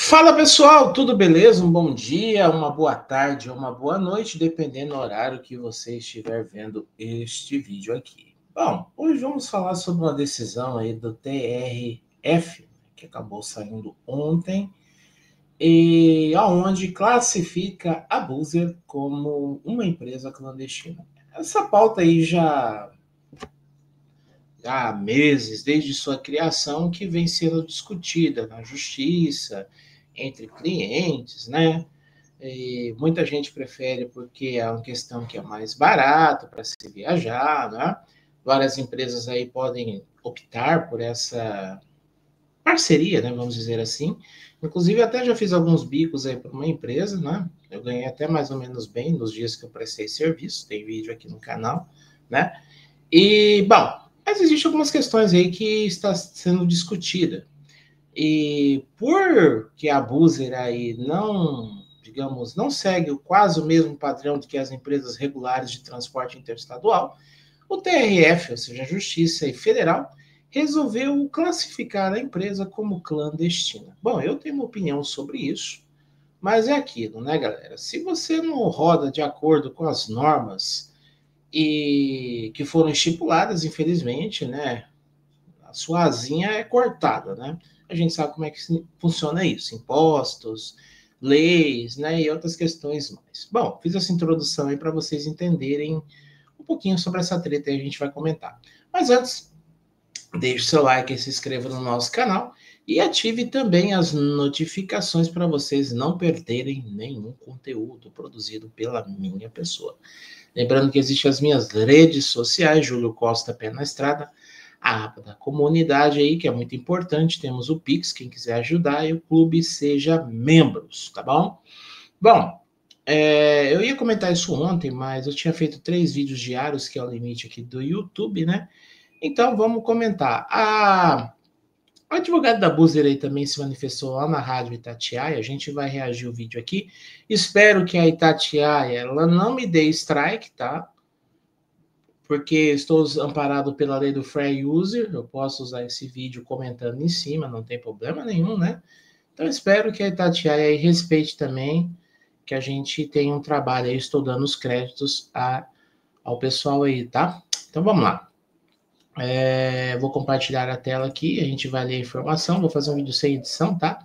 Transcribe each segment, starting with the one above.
Fala pessoal, tudo beleza? Um bom dia, uma boa tarde ou uma boa noite, dependendo do horário que você estiver vendo este vídeo aqui. Bom, hoje vamos falar sobre uma decisão aí do TRF, que acabou saindo ontem, e aonde classifica a Buzzer como uma empresa clandestina. Essa pauta aí já há meses, desde sua criação, que vem sendo discutida na justiça, entre clientes, né? E muita gente prefere porque é uma questão que é mais barato para se viajar, né? Várias empresas aí podem optar por essa parceria, né? Vamos dizer assim. Inclusive, até já fiz alguns bicos aí para uma empresa, né? Eu ganhei até mais ou menos bem nos dias que eu prestei serviço, tem vídeo aqui no canal, né? E, bom, mas existem algumas questões aí que está sendo discutida. E por que a Buser aí não, digamos, não segue quase o mesmo padrão do que as empresas regulares de transporte interestadual, o TRF, ou seja, a Justiça Federal, resolveu classificar a empresa como clandestina. Bom, eu tenho uma opinião sobre isso, mas é aquilo, né, galera? Se você não roda de acordo com as normas e que foram estipuladas, infelizmente, né, a sua asinha é cortada, né? A gente sabe como é que funciona isso, impostos, leis, né, e outras questões mais. Bom, fiz essa introdução aí para vocês entenderem um pouquinho sobre essa treta e a gente vai comentar. Mas antes, deixe seu like e se inscreva no nosso canal e ative também as notificações para vocês não perderem nenhum conteúdo produzido pela minha pessoa. Lembrando que existem as minhas redes sociais, Júlio Costa Pé na Estrada, a aba da comunidade aí, que é muito importante, temos o Pix, quem quiser ajudar, e o clube Seja Membros, tá bom? Bom, eu ia comentar isso ontem, mas eu tinha feito 3 vídeos diários, que é o limite aqui do YouTube, né? Então, vamos comentar. O advogado da Buzer aí também se manifestou lá na rádio Itatiaia, a gente vai reagir o vídeo aqui. Espero que a Itatiaia, ela não me dê strike, tá? Porque estou amparado pela lei do fair user, eu posso usar esse vídeo comentando em cima, não tem problema nenhum, né? Então espero que a Itatiaia aí respeite também, que a gente tenha um trabalho aí, estou dando os créditos ao pessoal aí, tá? Então vamos lá. Vou compartilhar a tela aqui, a gente vai ler a informação, vou fazer um vídeo sem edição, tá?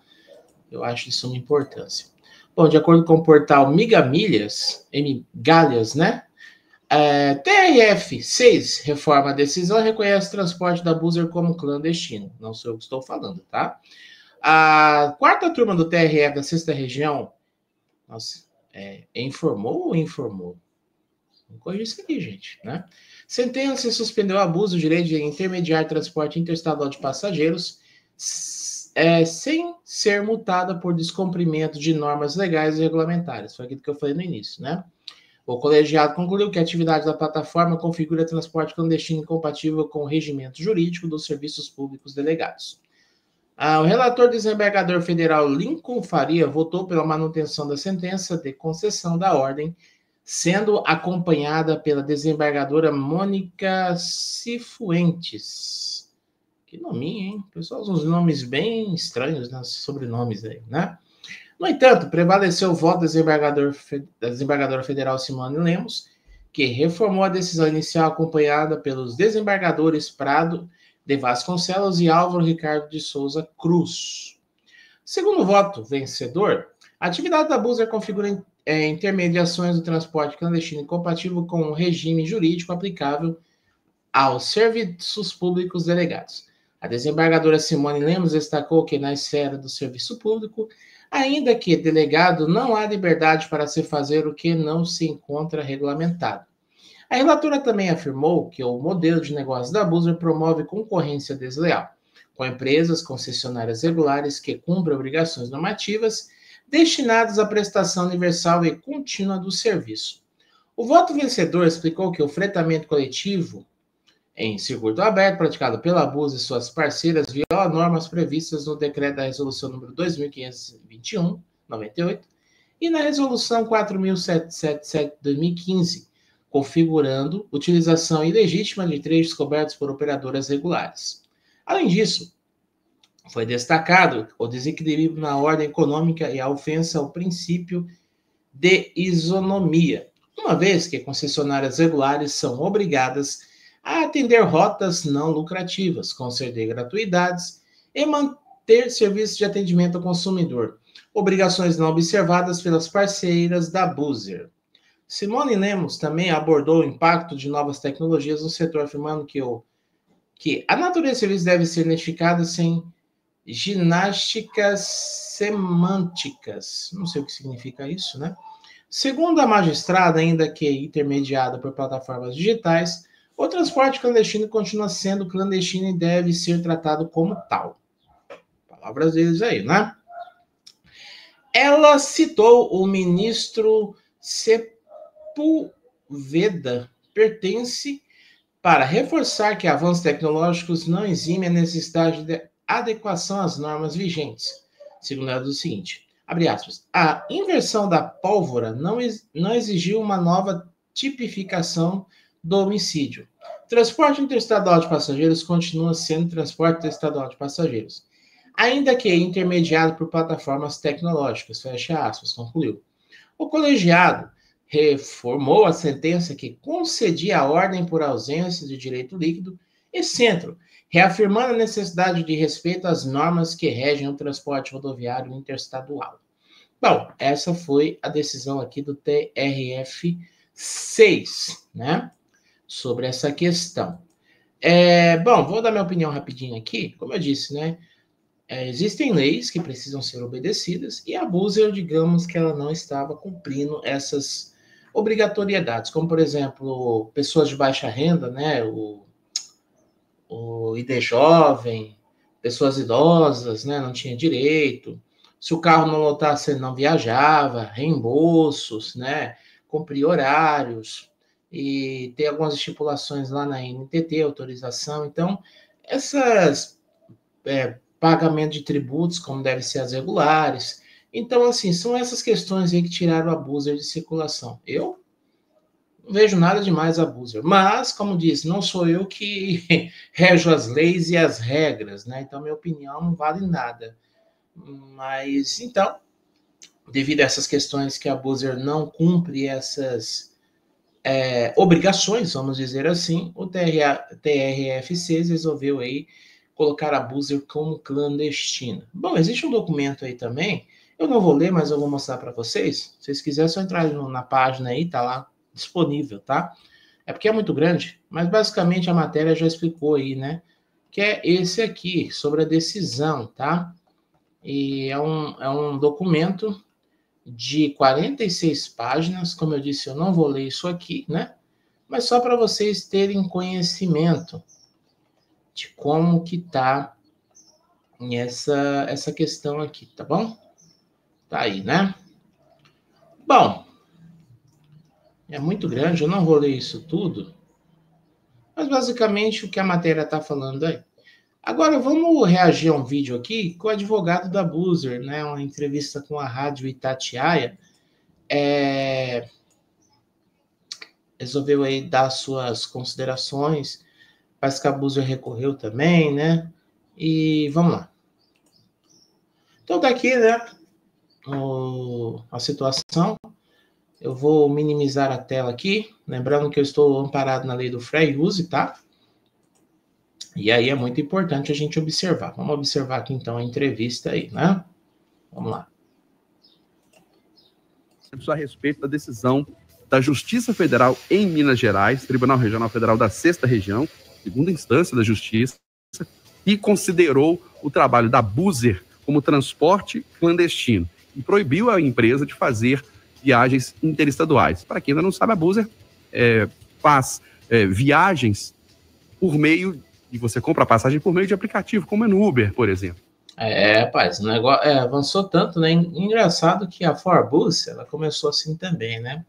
Eu acho de suma importância. Bom, de acordo com o portal Migamilhas, Migalhas, né? TRF6 reforma a decisão e reconhece o transporte da Buser como clandestino. Não sou eu que estou falando, tá? A quarta turma do TRF da sexta região, nossa, informou ou informou? Vamos corrigir isso aqui, gente, né? Sentença suspendeu o abuso do direito de intermediar transporte interestadual de passageiros sem ser multada por descumprimento de normas legais e regulamentares. Foi aquilo que eu falei no início, né? O colegiado concluiu que a atividade da plataforma configura transporte clandestino incompatível com o regimento jurídico dos serviços públicos delegados. O relator desembargador federal Lincoln Faria votou pela manutenção da sentença de concessão da ordem, sendo acompanhada pela desembargadora Mônica Cifuentes. Que nominho, hein? O pessoal usa uns nomes bem estranhos, né? Sobrenomes aí, né? No entanto, prevaleceu o voto da desembargadora federal Simone Lemos, que reformou a decisão inicial acompanhada pelos desembargadores Prado de Vasconcelos e Álvaro Ricardo de Souza Cruz. Segundo o voto vencedor, a atividade da Buser configura intermediações do transporte clandestino incompatível com o regime jurídico aplicável aos serviços públicos delegados. A desembargadora Simone Lemos destacou que na esfera do serviço público, ainda que delegado, não há liberdade para se fazer o que não se encontra regulamentado. A relatora também afirmou que o modelo de negócio da Buser promove concorrência desleal, com empresas concessionárias regulares que cumprem obrigações normativas destinadas à prestação universal e contínua do serviço. O voto vencedor explicou que o fretamento coletivo em circuito aberto, praticado pela Buser e suas parceiras, viola normas previstas no decreto da resolução número 2521, 98, e na resolução 4777 de 2015, configurando utilização ilegítima de trechos cobertos por operadoras regulares. Além disso, Foi destacado o desequilíbrio na ordem econômica e a ofensa ao princípio de isonomia, uma vez que concessionárias regulares são obrigadas a atender rotas não lucrativas, conceder gratuidades e manter serviços de atendimento ao consumidor, obrigações não observadas pelas parceiras da Búzios. Simone Lemos também abordou o impacto de novas tecnologias no setor, afirmando que a natureza do serviço deve ser identificada sem ginásticas semânticas. Não sei o que significa isso, né? Segundo a magistrada, ainda que intermediada por plataformas digitais, o transporte clandestino continua sendo clandestino e deve ser tratado como tal. Palavras deles aí, né? Ela citou o ministro Sepúlveda, pertence para reforçar que avanços tecnológicos não eximem a necessidade de adequação às normas vigentes. Segundo ela, do seguinte, abre aspas, a inversão da pólvora não exigiu uma nova tipificação do homicídio. Transporte interestadual de passageiros continua sendo transporte interestadual de passageiros, ainda que intermediado por plataformas tecnológicas, fecha aspas, concluiu. O colegiado reformou a sentença que concedia a ordem por ausência de direito líquido e centro, reafirmando a necessidade de respeito às normas que regem o transporte rodoviário interestadual. Bom, essa foi a decisão aqui do TRF6, né, sobre essa questão. Bom, vou dar minha opinião rapidinho aqui. Como eu disse, né, existem leis que precisam ser obedecidas e a Búzios, digamos que ela não estava cumprindo essas obrigatoriedades, como, por exemplo, pessoas de baixa renda, né, o ID jovem, pessoas idosas, né, não tinha direito. Se o carro não lotasse, não viajava, reembolsos, né, cumprir horários, e tem algumas estipulações lá na NTT, autorização. Então, essas pagamento de tributos, como devem ser as regulares. Então, assim, são essas questões aí que tiraram a Búzios de circulação. Eu não vejo nada demais a Búzios, mas, como disse, não sou eu que rejo as leis e as regras, né? Então, minha opinião não vale nada. Mas, então, devido a essas questões que a Búzios não cumpre essas obrigações, vamos dizer assim, o TRF6 resolveu aí colocar a Búzios como clandestina. Bom, existe um documento aí também, eu não vou ler, mas eu vou mostrar para vocês. Se vocês quiserem, é só entrar na página aí, tá lá disponível, tá? É porque é muito grande, mas basicamente a matéria já explicou aí, né? Que é esse aqui, sobre a decisão, tá? E é um documento de 46 páginas, como eu disse, eu não vou ler isso aqui, né? Mas só para vocês terem conhecimento de como que tá essa questão aqui, tá bom? Tá aí, né? Bom, é muito grande, eu não vou ler isso tudo, mas basicamente o que a matéria tá falando aí. Agora vamos reagir a um vídeo aqui com o advogado da Búzios, né? Uma entrevista com a Rádio Itatiaia. Resolveu aí dar suas considerações. Parece que a Búzios recorreu também, né? E vamos lá. Então, daqui, né, a situação. Eu vou minimizar a tela aqui, lembrando que eu estou amparado na lei do fair use, tá? E aí é muito importante a gente observar. Vamos observar aqui, então, a entrevista aí, né? Vamos lá. A respeito da decisão da Justiça Federal em Minas Gerais, Tribunal Regional Federal da 6ª Região, segunda instância da Justiça, e considerou o trabalho da Búzios como transporte clandestino e proibiu a empresa de fazer viagens interestaduais. Para quem ainda não sabe, a Búzios faz viagens por meio, e você compra a passagem por meio de aplicativo, como é no Uber, por exemplo. Rapaz, o negócio avançou tanto, né? Engraçado que a Forbus, ela começou assim também, né?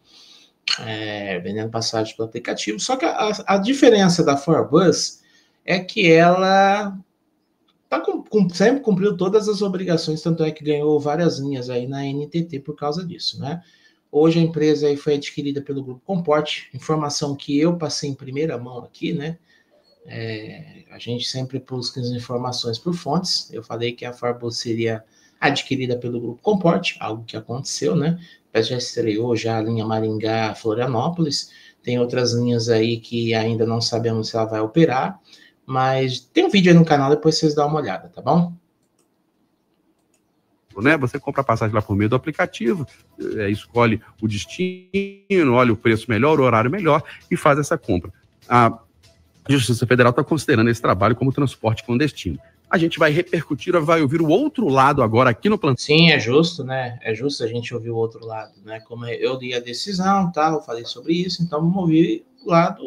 Vendendo passagem pelo aplicativo. Só que a diferença da Forbus é que ela sempre cumpriu todas as obrigações, tanto é que ganhou várias linhas aí na NTT por causa disso, né? Hoje a empresa aí foi adquirida pelo Grupo Comporte, informação que eu passei em primeira mão aqui, né? A gente sempre busca as informações por fontes. Eu falei que a Farbus seria adquirida pelo Grupo Comporte, algo que aconteceu, né? Já estreou já a linha Maringá-Florianópolis. Tem outras linhas aí que ainda não sabemos se ela vai operar, mas tem um vídeo aí no canal, depois vocês dão uma olhada, tá bom? Né? Você compra a passagem lá por meio do aplicativo, escolhe o destino, olha o preço melhor, o horário melhor e faz essa compra. A Justiça Federal está considerando esse trabalho como transporte clandestino. A gente vai repercutir, vai ouvir o outro lado agora aqui no plantão. Sim, é justo, né? É justo a gente ouvir o outro lado, né? Como eu li a decisão, tá? Eu falei sobre isso, então vamos ouvir o lado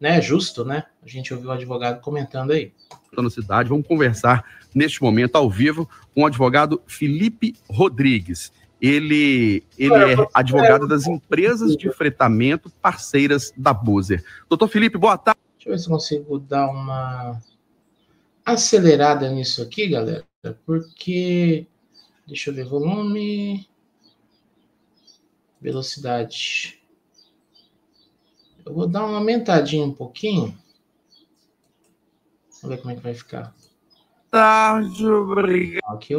né? Justo, né? A gente ouviu o advogado comentando aí. Na cidade, vamos conversar neste momento ao vivo com o advogado Felipe Rodrigues. Ele é advogado das empresas de fretamento parceiras da Buser. Doutor Felipe, boa tarde. Deixa eu ver se eu consigo dar uma acelerada nisso aqui, galera, porque deixa eu ver volume, velocidade. Eu vou dar uma aumentadinha um pouquinho. Vamos ver como é que vai ficar. Tarde, obrigado. Aqui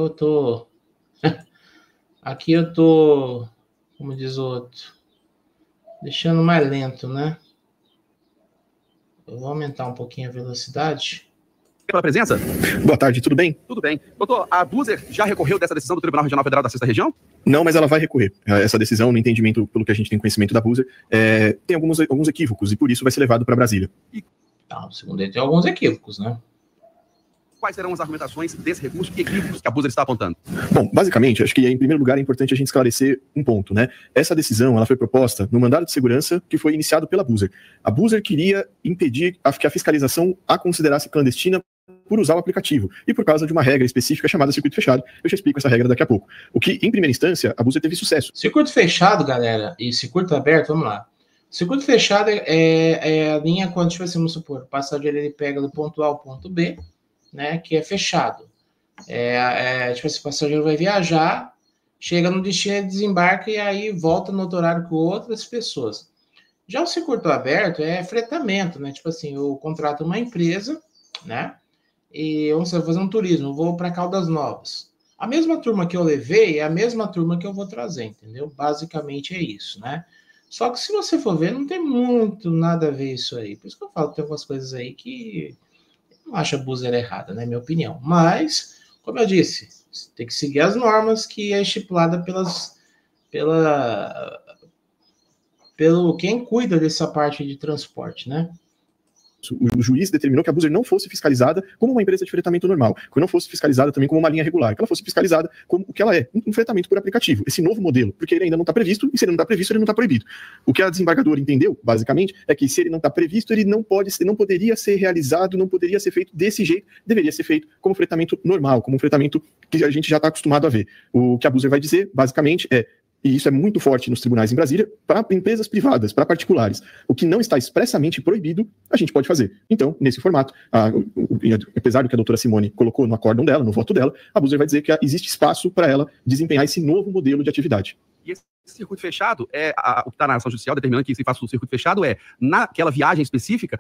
eu tô, como diz o outro, deixando mais lento, né? Eu vou aumentar um pouquinho a velocidade. Pela presença? Boa tarde, tudo bem? Tudo bem. Doutor, a Buser já recorreu dessa decisão do Tribunal Regional Federal da 6ª Região? Não, mas ela vai recorrer. Essa decisão, no entendimento, pelo que a gente tem conhecimento da Buser, tem alguns equívocos e por isso vai ser levado para Brasília. Não, segundo ele, tem alguns equívocos, né? Quais serão as argumentações desse recurso e equívocos que a Buser está apontando? Bom, basicamente, acho que em primeiro lugar é importante a gente esclarecer um ponto, né? Essa decisão, ela foi proposta no mandado de segurança que foi iniciado pela Buser. A Buser queria impedir que a fiscalização a considerasse clandestina por usar o aplicativo e por causa de uma regra específica chamada circuito fechado. Eu já explico essa regra daqui a pouco. O que, em primeira instância, a Buser teve sucesso. Circuito fechado, galera, e circuito aberto, vamos lá. Circuito fechado é a linha quando, tipo assim, vamos supor, o passageiro ele pega do ponto A ao ponto B, né, que é fechado. Tipo assim, o passageiro vai viajar, chega no destino, ele desembarca e aí volta no outro horário com outras pessoas. Já o circuito aberto é fretamento, né? Tipo assim, eu contrato uma empresa, né? E vamos fazer um turismo, eu vou para Caldas Novas. A mesma turma que eu levei é a mesma turma que eu vou trazer, entendeu? Basicamente é isso, né? Só que se você for ver, não tem muito nada a ver isso aí. Por isso que eu falo que tem algumas coisas aí que eu não acho a Buser errada, né? Minha opinião. Mas, como eu disse, tem que seguir as normas que é estipulada pelo quem cuida dessa parte de transporte, né? O juiz determinou que a Buser não fosse fiscalizada como uma empresa de fretamento normal, que não fosse fiscalizada também como uma linha regular, que ela fosse fiscalizada como o que ela é, um fretamento por aplicativo, esse novo modelo, porque ele ainda não está previsto, e se ele não está previsto, ele não está proibido. O que a desembargadora entendeu, basicamente, é que se ele não está previsto, ele não poderia ser realizado, não poderia ser feito desse jeito, deveria ser feito como fretamento normal, como um fretamento que a gente já está acostumado a ver. O que a Buser vai dizer, basicamente, e isso é muito forte nos tribunais em Brasília, para empresas privadas, para particulares. O que não está expressamente proibido, a gente pode fazer. Então, nesse formato, apesar do que a doutora Simone colocou no acórdão dela, no voto dela, a Buser vai dizer que existe espaço para ela desempenhar esse novo modelo de atividade. E esse circuito fechado, o que está na ação judicial determinando que se faça o circuito fechado naquela viagem específica,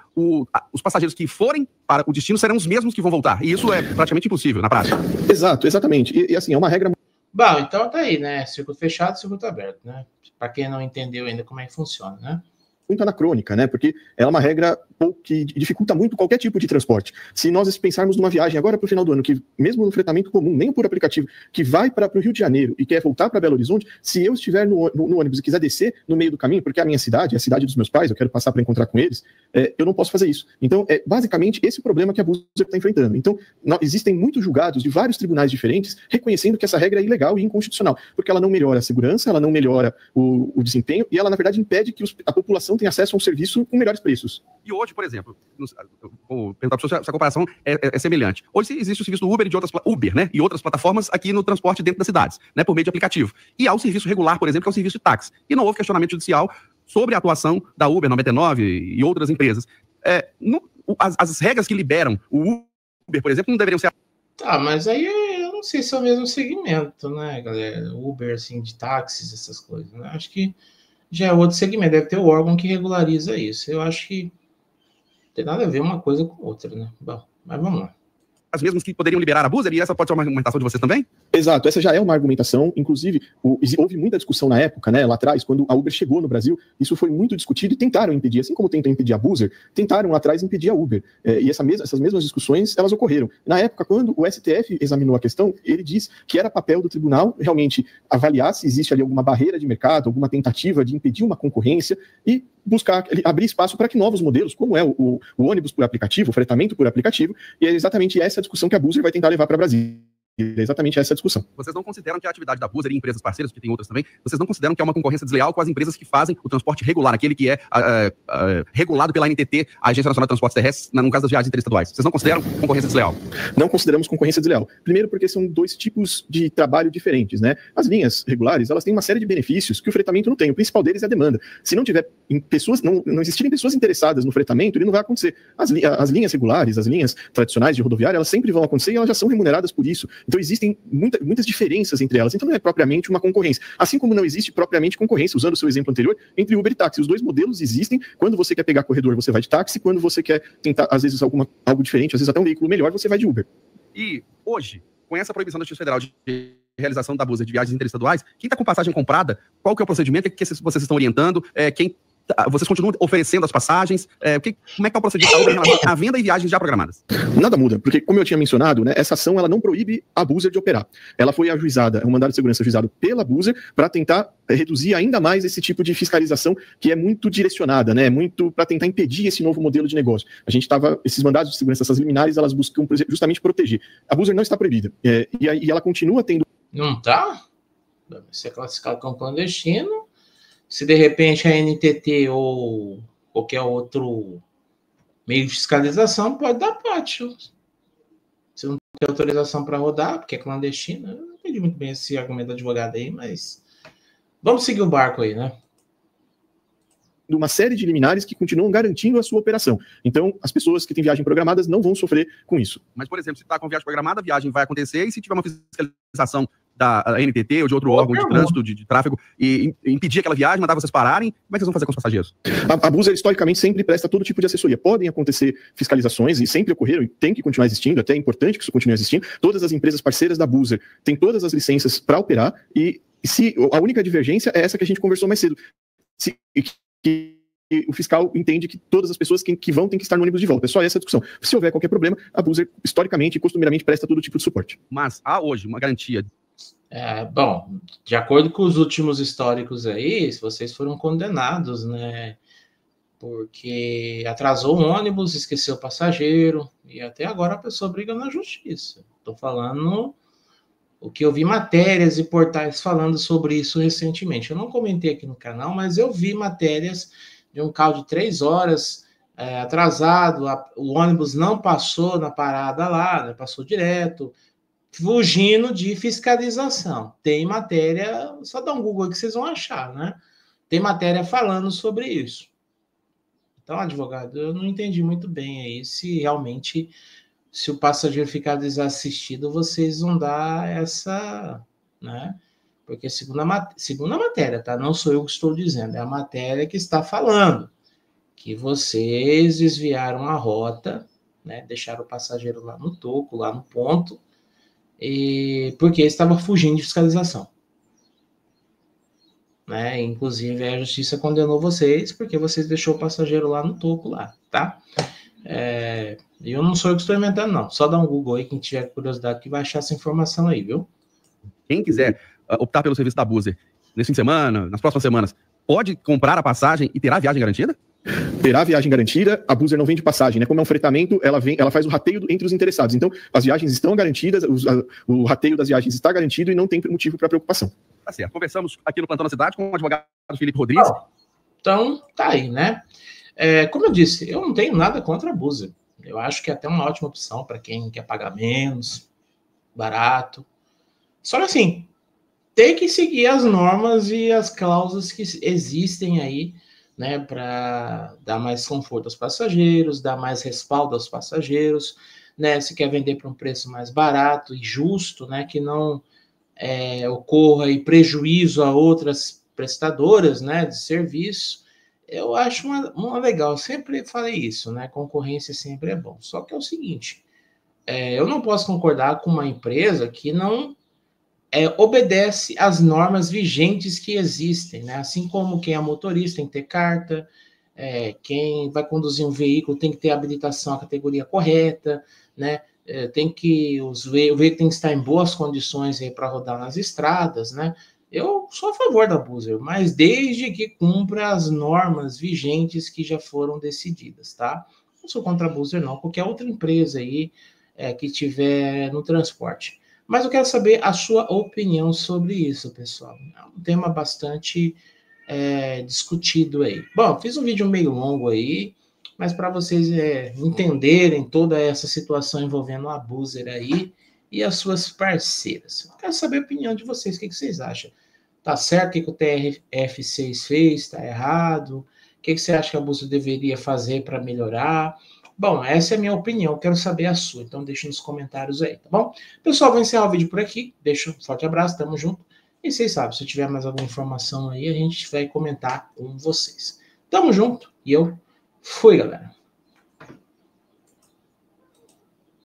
os passageiros que forem para o destino serão os mesmos que vão voltar. E isso é praticamente impossível na prática. Exato, exatamente. E assim, é uma regra... Bom, então tá aí, né? Circuito fechado, circuito aberto, né? Para quem não entendeu ainda como é que funciona, né? Muito anacrônica, né? Porque ela é uma regra que dificulta muito qualquer tipo de transporte. Se nós pensarmos numa viagem agora para o final do ano, que mesmo no fretamento comum, nem por aplicativo, que vai para o Rio de Janeiro e quer voltar para Belo Horizonte, se eu estiver no ônibus e quiser descer no meio do caminho, porque é a minha cidade, é a cidade dos meus pais, eu quero passar para encontrar com eles, eu não posso fazer isso. Então, basicamente esse problema que a Buser está enfrentando. Então, existem muitos julgados de vários tribunais diferentes reconhecendo que essa regra é ilegal e inconstitucional, porque ela não melhora a segurança, ela não melhora o desempenho e ela, na verdade, impede que a população tenha acesso a um serviço com melhores preços. E hoje, por exemplo, vou perguntar para você se a comparação é semelhante. Hoje existe o serviço do Uber né, e outras plataformas aqui no transporte dentro das cidades, né, por meio de aplicativo. E há o serviço regular, por exemplo, que é o serviço de táxi. E não houve questionamento judicial sobre a atuação da Uber 99 e outras empresas. As regras que liberam o Uber, por exemplo, não deveriam ser... Tá, mas aí eu não sei se é o mesmo segmento, né, galera? Uber, assim, de táxis, essas coisas, né? Acho que já é outro segmento, deve ter o órgão que regulariza isso. Eu acho que tem nada a ver uma coisa com outra, né? Bom, mas vamos lá. As mesmas que poderiam liberar a Buzer, e essa pode ser uma argumentação de vocês também? Exato, essa já é uma argumentação, inclusive houve muita discussão na época, né, lá atrás, quando a Uber chegou no Brasil, isso foi muito discutido e tentaram impedir, assim como tentam impedir a Buzer, tentaram lá atrás impedir a Uber, e essas mesmas discussões, elas ocorreram. Na época, quando o STF examinou a questão, ele diz que era papel do tribunal realmente avaliar se existe ali alguma barreira de mercado, alguma tentativa de impedir uma concorrência e buscar, abrir espaço para que novos modelos, como é o ônibus por aplicativo, o fretamento por aplicativo, e é exatamente essa discussão que a Buzer vai tentar levar para Brasília. É exatamente essa discussão. Vocês não consideram que a atividade da Buzer e empresas parceiras, que tem outras também, vocês não consideram que é uma concorrência desleal com as empresas que fazem o transporte regular, aquele que é regulado pela ANTT, a Agência Nacional de Transportes Terrestres, no caso das viagens interestaduais? Vocês não consideram concorrência desleal? Não consideramos concorrência desleal. Primeiro porque são dois tipos de trabalho diferentes, né? As linhas regulares, elas têm uma série de benefícios que o fretamento não tem. O principal deles é a demanda. Se não tiver pessoas, não existirem pessoas interessadas no fretamento, ele não vai acontecer. As linhas regulares, as linhas tradicionais de rodoviária, elas sempre vão acontecer e elas já são remuneradas por isso. Então existem muitas diferenças entre elas, então não é propriamente uma concorrência. Assim como não existe propriamente concorrência, usando o seu exemplo anterior, entre Uber e táxi. Os dois modelos existem. Quando você quer pegar corredor, você vai de táxi. Quando você quer tentar, às vezes, algo diferente, às vezes até um veículo melhor, você vai de Uber. E hoje, com essa proibição da Justiça Federal de realização da Buzer de viagens interestaduais, quem está com passagem comprada, qual que é o procedimento, o que vocês estão orientando, vocês continuam oferecendo as passagens? Como é que é o procedimento em relação à venda e viagens já programadas? Nada muda, porque, como eu tinha mencionado, né, essa ação ela não proíbe a Buzer de operar. Ela foi ajuizada, um mandado de segurança ajuizado pela Buzer para tentar reduzir ainda mais esse tipo de fiscalização que é muito direcionada, né, muito para tentar impedir esse novo modelo de negócio. Esses mandados de segurança, essas liminares, elas buscam justamente proteger. A Buzer não está proibida, e ela continua tendo... Não tá? Você é classificado como clandestino. Se de repente a NTT ou qualquer outro meio de fiscalização pode dar pátio. Se não tem autorização para rodar, porque é clandestino, eu não entendi muito bem esse argumento do advogado aí, mas vamos seguir o barco aí, né? Uma série de liminares que continuam garantindo a sua operação. Então, as pessoas que têm viagem programadas não vão sofrer com isso. Mas, por exemplo, se está com viagem programada, a viagem vai acontecer, e se tiver uma fiscalização da NTT ou de outro órgão de trânsito, de tráfego, e impedir aquela viagem, mandar vocês pararem, como é que vocês vão fazer com os passageiros? A Buzer, historicamente, sempre presta todo tipo de assessoria. Podem acontecer fiscalizações, e sempre ocorreram, e tem que continuar existindo, até é importante que isso continue existindo. Todas as empresas parceiras da Buzer têm todas as licenças para operar, e se a única divergência é essa que a gente conversou mais cedo. Que o fiscal entende que todas as pessoas que vão têm que estar no ônibus de volta. É só essa a discussão. Se houver qualquer problema, a Buzer, historicamente e costumeiramente, presta todo tipo de suporte. Mas há hoje uma garantia... Bom, de acordo com os últimos históricos aí, vocês foram condenados, né? Porque atrasou o ônibus, esqueceu o passageiro, e até agora a pessoa briga na justiça. Estou falando o que eu vi matérias e portais falando sobre isso recentemente. Eu não comentei aqui no canal, mas eu vi matérias de um carro de 3 horas atrasado, o ônibus não passou na parada lá, né, passou direto, fugindo de fiscalização. Tem matéria, só dá um Google aí que vocês vão achar, né? Tem matéria falando sobre isso. Então, advogado, eu não entendi muito bem aí se realmente, se o passageiro ficar desassistido, vocês vão dar essa, né? Porque segundo a matéria, tá? Não sou eu que estou dizendo, é a matéria que está falando que vocês desviaram a rota, né? Deixaram o passageiro lá no toco, lá no ponto, porque estava fugindo de fiscalização. Né? Inclusive, a justiça condenou vocês porque vocês deixou o passageiro lá no topo, lá, tá? Eu não sou eu que estou inventando, não. Só dá um Google aí, quem tiver curiosidade, que vai achar essa informação aí, viu? Quem quiser optar pelo serviço da Buzer nesse fim de semana, nas próximas semanas, pode comprar a passagem e terá a viagem garantida? Terá viagem garantida, a Buzer não vende passagem, né? Como é um fretamento, ela faz o rateio entre os interessados. Então, as viagens estão garantidas, o rateio das viagens está garantido e não tem motivo para preocupação. Tá certo. Conversamos aqui no Plantão na Cidade com o advogado Felipe Rodrigues. Então, tá aí, né? Como eu disse, eu não tenho nada contra a Buzer. Eu acho que é até uma ótima opção para quem quer pagar menos, barato. Só que assim, tem que seguir as normas e as cláusulas que existem aí, né, para dar mais conforto aos passageiros, dar mais respaldo aos passageiros, né, se quer vender por um preço mais barato e justo, né, que não ocorra aí prejuízo a outras prestadoras, né, de serviço, eu acho uma legal. Eu sempre falei isso, né? Concorrência sempre é bom. Só que é o seguinte, eu não posso concordar com uma empresa que não obedece às normas vigentes que existem, né? Assim como quem é motorista tem que ter carta, quem vai conduzir um veículo tem que ter habilitação à categoria correta, né? O veículo tem que estar em boas condições para rodar nas estradas, né? Eu sou a favor da Buser, mas desde que cumpra as normas vigentes que já foram decididas, tá? Não sou contra a Buser, não. Qualquer outra empresa aí que tiver no transporte. Mas eu quero saber a sua opinião sobre isso, pessoal. É um tema bastante discutido aí. Bom, fiz um vídeo meio longo aí, mas para vocês entenderem toda essa situação envolvendo a Buser aí e as suas parceiras. Eu quero saber a opinião de vocês, o que vocês acham? Tá certo o que o TRF6 fez? Tá errado? O que você acha que a Buser deveria fazer para melhorar? Bom, essa é a minha opinião, quero saber a sua, então deixa nos comentários aí, tá bom? Pessoal, vou encerrar o vídeo por aqui, deixa um forte abraço, tamo junto. E vocês sabem, se tiver mais alguma informação aí, a gente vai comentar com vocês. Tamo junto e eu fui, galera.